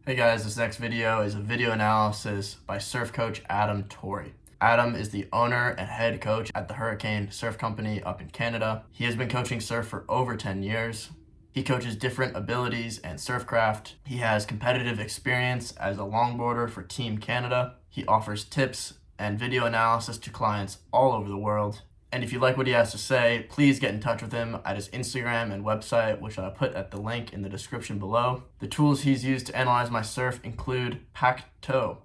Hey guys, this next video is a video analysis by surf coach Adam Torrey. Adam is the owner and head coach at the Hurricane Surf Company up in Canada. He has been coaching surf for over 10 years. He coaches different abilities and surfcraft. He has competitive experience as a longboarder for Team Canada. He offers tips and video analysis to clients all over the world. And if you like what he has to say, please get in touch with him at his Instagram and website, which I'll put at the link in the description below. The tools he's used to analyze my surf include Pacto,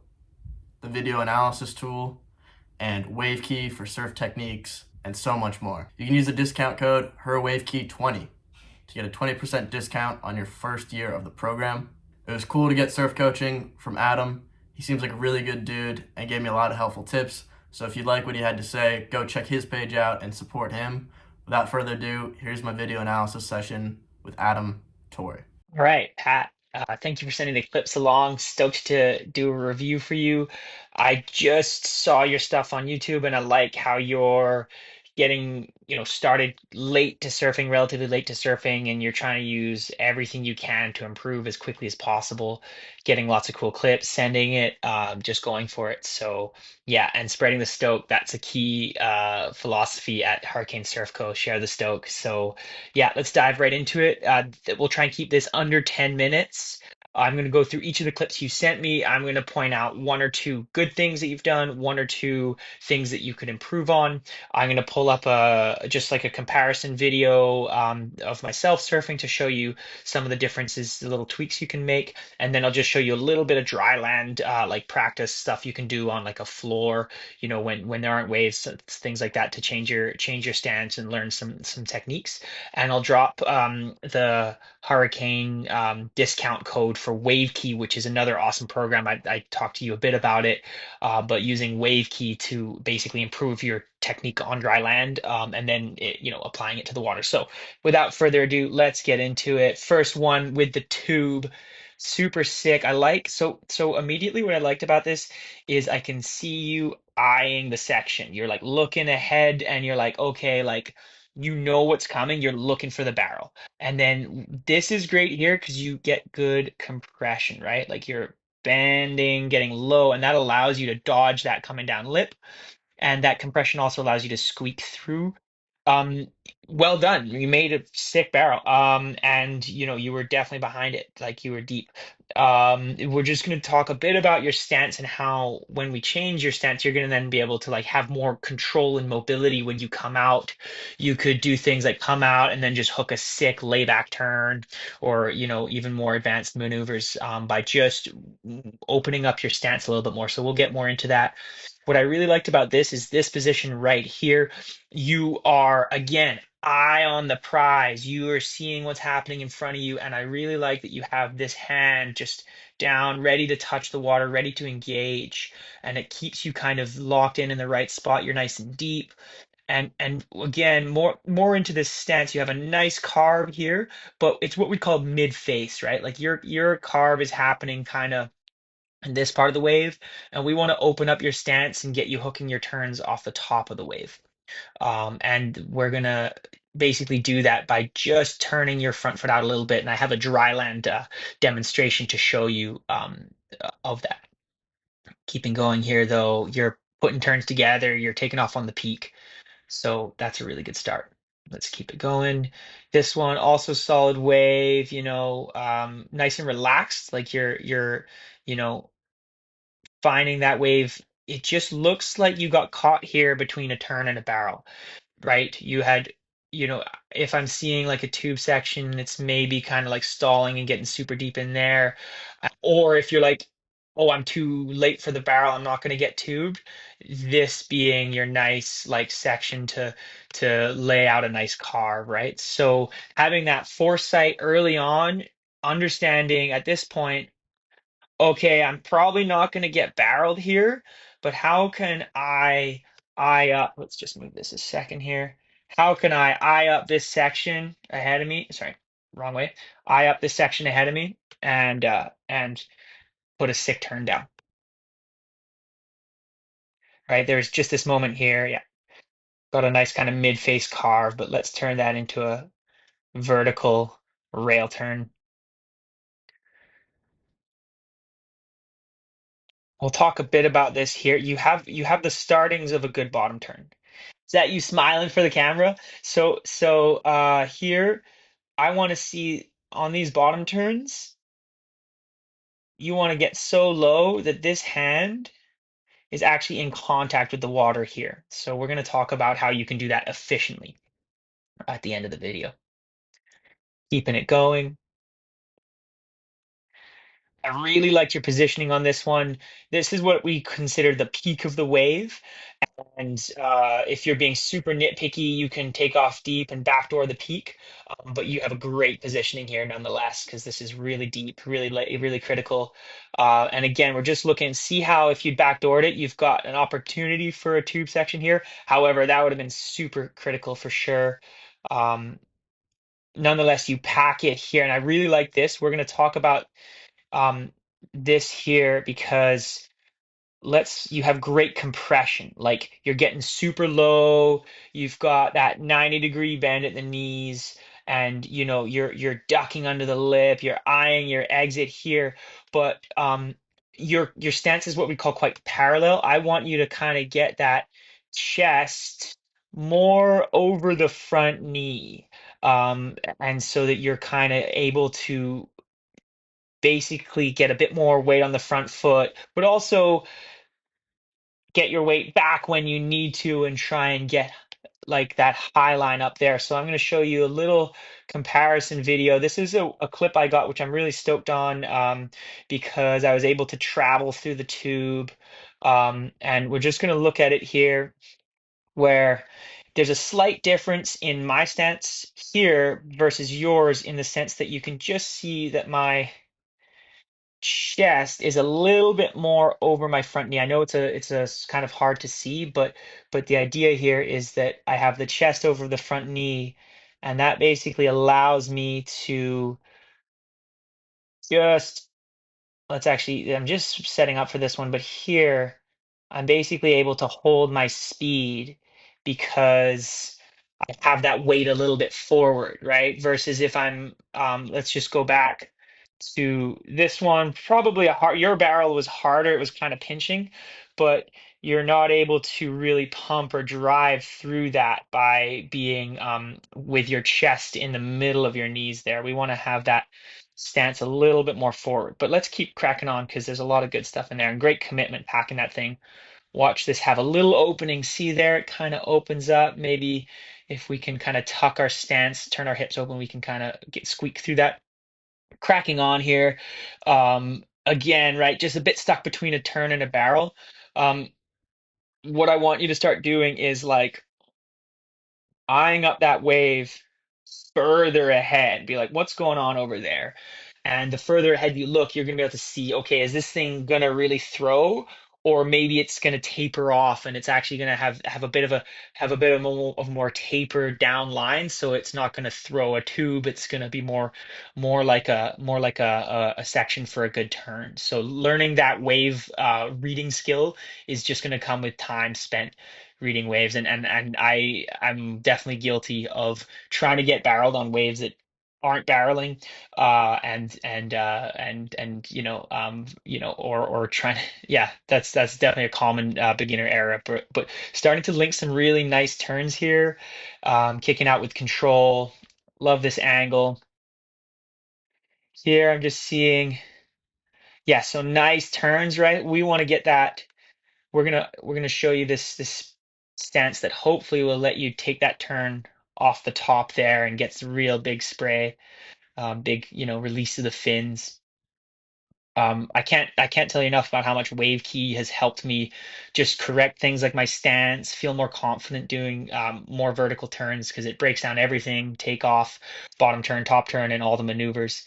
the video analysis tool, and WaveKey for surf techniques, and so much more. You can use the discount code HerWaveKey20 to get a 20% discount on your first year of the program. It was cool to get surf coaching from Adam. He seems like a really good dude and gave me a lot of helpful tips. So if you like what he had to say, go check his page out and support him. Without further ado, here's my video analysis session with Adam Torrey. All right, Pat. Thank you for sending the clips along. Stoked to do a review for you. I just saw your stuff on YouTube, and I like how you're getting, started late to surfing, relatively late to surfing, and you're trying to use everything you can to improve as quickly as possible, getting lots of cool clips, sending it, just going for it. So yeah, and spreading the stoke, that's a key philosophy at Hurricane Surf Co. Share the stoke. So yeah, let's dive right into it. We'll try and keep this under 10 minutes. I'm going to go through each of the clips you sent me. I'm going to point out one or two good things that you've done, one or two things that you could improve on. I'm going to pull up just like a comparison video of myself surfing to show you some of the differences, the little tweaks you can make, and then I'll just show you a little bit of dryland, like practice stuff you can do on like a floor, when there aren't waves, so things like that to change your stance and learn some techniques. And I'll drop the Hurricane discount code for WaveKey, which is another awesome program. I talked to you a bit about it, but using WaveKey to basically improve your technique on dry land, and then applying it to the water. So without further ado, let's get into it. First one with the tube. Super sick. So immediately what I liked about this is I can see you eyeing the section. You're like looking ahead and you're like, okay, like you know what's coming, you're looking for the barrel. And then this is great here because you get good compression, right? Like you're bending, getting low, and that allows you to dodge that coming down lip. And that compression also allows you to squeak through. Um, well done. You made a sick barrel. And you were definitely behind it, like you were deep. We're just going to talk a bit about your stance and how when we change your stance, you're going to then be able to like have more control and mobility when you come out. You could do things like come out and then just hook a sick layback turn, or even more advanced maneuvers by just opening up your stance a little bit more. So we'll get more into that. What I really liked about this is this position right here. You are, again, eye on the prize. You are seeing what's happening in front of you. And I really like that you have this hand just down, ready to touch the water, ready to engage. And it keeps you kind of locked in the right spot. You're nice and deep. And again, more into this stance. You have a nice carve here, but it's what we call mid face, right? Like your carve is happening kind of in this part of the wave, and we want to open up your stance and get you hooking your turns off the top of the wave. And we're gonna basically do that by just turning your front foot out a little bit. And I have a dryland demonstration to show you of that. Keeping going here though, you're putting turns together, you're taking off on the peak. So that's a really good start. Let's keep it going. This one also solid wave, nice and relaxed, like you're you know finding that wave. It just looks like you got caught here between a turn and a barrel, right? You had, you know, if I'm seeing like a tube section, it's maybe kind of like stalling and getting super deep in there. Or if you're like, oh, I'm too late for the barrel, I'm not going to get tubed. This being your nice like section to lay out a nice carve, right? So having that foresight early on, understanding at this point, okay, I'm probably not going to get barreled here, but how can I eye up? Let's just move this a second here. How can I eye up this section ahead of me? Sorry, wrong way. Eye up this section ahead of me and put a sick turn down. Right, there's just this moment here. Yeah, got a nice kind of mid-face carve, but let's turn that into a vertical rail turn. We'll talk a bit about this here. You have the startings of a good bottom turn. Is that you smiling for the camera? So here I want to see on these bottom turns, you want to get so low that this hand is actually in contact with the water here. So we're going to talk about how you can do that efficiently at the end of the video. Keeping it going. I really liked your positioning on this one. This is what we consider the peak of the wave. And if you're being super nitpicky, you can take off deep and backdoor the peak. But you have a great positioning here nonetheless, because this is really deep, really critical. And again, we're just looking, see how if you backdoored it, you've got an opportunity for a tube section here. However, that would have been super critical for sure. Um, Nonetheless, you pack it here. And I really like this. We're going to talk about um, this here because let's you have great compression, like you're getting super low, you've got that 90-degree bend at the knees, and you're ducking under the lip, you're eyeing your exit here, but your stance is what we call quite parallel. I want you to kind of get that chest more over the front knee, and so that you're kind of able to basically get a bit more weight on the front foot, but also get your weight back when you need to and try and get like that high line up there. So I'm going to show you a little comparison video. This is a clip I got, which I'm really stoked on because I was able to travel through the tube. And we're just going to look at it here where there's a slight difference in my stance here versus yours in the sense that you can just see that my chest is a little bit more over my front knee. I know it's a kind of hard to see, but the idea here is that I have the chest over the front knee, and that basically allows me to just I'm just setting up for this one, but here I'm basically able to hold my speed because I have that weight a little bit forward, right? Versus if let's just go back to this one, probably your barrel was harder, it was kind of pinching, but you're not able to really pump or drive through that by being with your chest in the middle of your knees there. We want to have that stance a little bit more forward. But let's keep cracking on because there's a lot of good stuff in there and great commitment packing that thing. Watch this have a little opening. See there, it kind of opens up. Maybe if we can kind of tuck our stance, turn our hips open, we can kind of get squeak through that. Cracking on here. Again, right, just a bit stuck between a turn and a barrel. Um, what I want you to start doing is like eyeing up that wave further ahead. Be like, what's going on over there? And the further ahead you look, you're going to be able to see, okay, is this thing going to really throw? Or maybe it's going to taper off and it's actually going to have a bit of more tapered down line, so it's not going to throw a tube. It's going to be more like a section for a good turn. So learning that wave reading skill is just going to come with time spent reading waves, and I'm definitely guilty of trying to get barreled on waves that aren't barreling, and or trying to, yeah, that's definitely a common beginner error, but starting to link some really nice turns here, kicking out with control. Love this angle here. I'm just seeing, yeah, so nice turns, right? We want to get that. We're gonna show you this stance that hopefully will let you take that turn off the top there and get some real big spray, big release of the fins. I can't tell you enough about how much Wave Key has helped me just correct things like my stance, feel more confident doing more vertical turns because it breaks down everything, take off, bottom turn, top turn, and all the maneuvers.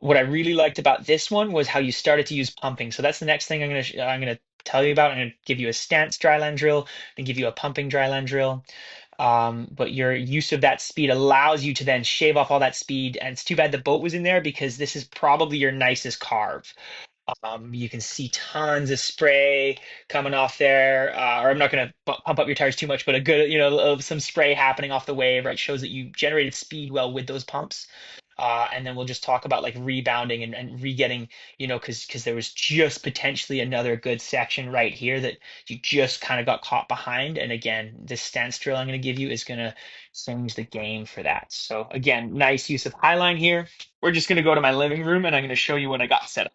What I really liked about this one was how you started to use pumping. So that's the next thing I'm gonna tell you about. I'm gonna give you a stance dryland drill and give you a pumping dryland drill. But your use of that speed allows you to then shave off all that speed. And it's too bad the boat was in there because this is probably your nicest carve. You can see tons of spray coming off there. Or I'm not going to pump up your tires too much, but a good, of some spray happening off the wave, right? Shows that you generated speed well with those pumps. and then we'll just talk about like rebounding and re-getting, because there was just potentially another good section right here that you just kind of got caught behind. And again, this stance drill I'm going to give you is going to change the game for that. So again, nice use of highline here. We're just going to go to my living room and I'm going to show you what I got set up.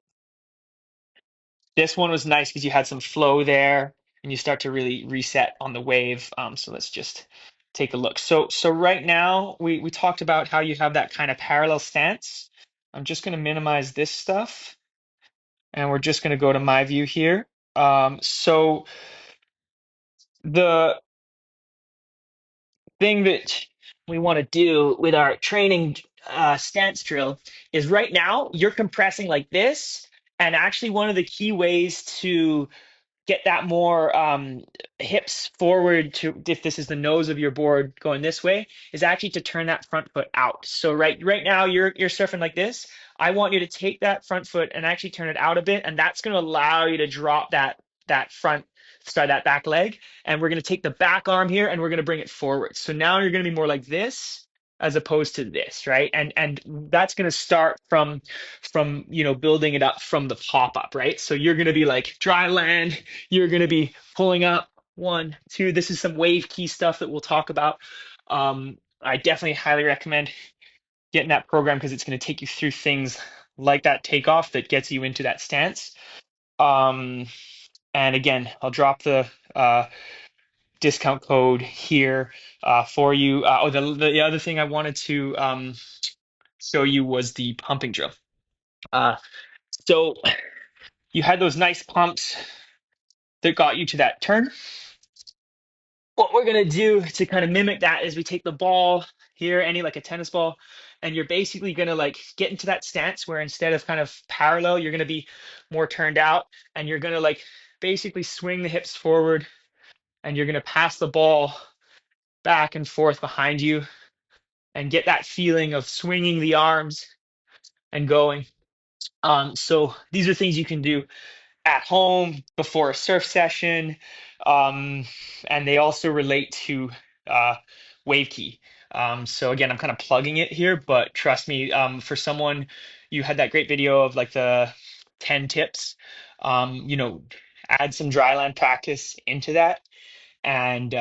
This one was nice because you had some flow there and you start to really reset on the wave. So let's just take a look. So right now we talked about how you have that kind of parallel stance. I'm just going to minimize this stuff and we're just going to go to my view here. So the thing that we want to do with our training stance drill is right now you're compressing like this. And actually one of the key ways to get that more hips forward to, if this is the nose of your board going this way, is actually to turn that front foot out. So right now you're surfing like this. I want you to take that front foot and actually turn it out a bit, and that's going to allow you to drop that back leg. And we're going to take the back arm here and we're going to bring it forward. So now you're going to be more like this as opposed to this, right? And that's going to start from building it up from the pop up, right? So you're going to be like dry land, you're going to be pulling up 1, 2. This is some wave key stuff that we'll talk about. I definitely highly recommend getting that program because it's going to take you through things like that takeoff that gets you into that stance. Um, and again, I'll drop the discount code here for you. The other thing I wanted to show you was the pumping drill. So you had those nice pumps that got you to that turn. What we're going to do to kind of mimic that is we take the ball here, any like a tennis ball, and you're basically going to like get into that stance where instead of kind of parallel, you're going to be more turned out, and you're going to like basically swing the hips forward, and you're going to pass the ball back and forth behind you and get that feeling of swinging the arms and going. So these are things you can do at home before a surf session. Um, and they also relate to uh, wave key. So again, I'm kind of plugging it here, but trust me, for someone, you had that great video of like the 10 tips, add some dryland practice into that and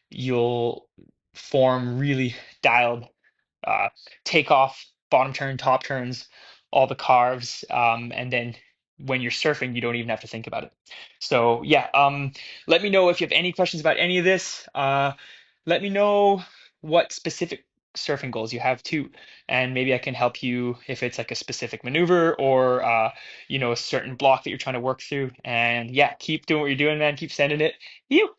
you'll form really dialed uh, takeoff, bottom turn, top turns, all the carves, and then when you're surfing, you don't even have to think about it. So yeah, let me know if you have any questions about any of this. Let me know what specific surfing goals you have too, and maybe I can help you if it's like a specific maneuver or a certain block that you're trying to work through. And yeah, keep doing what you're doing, man. Keep sending it. You.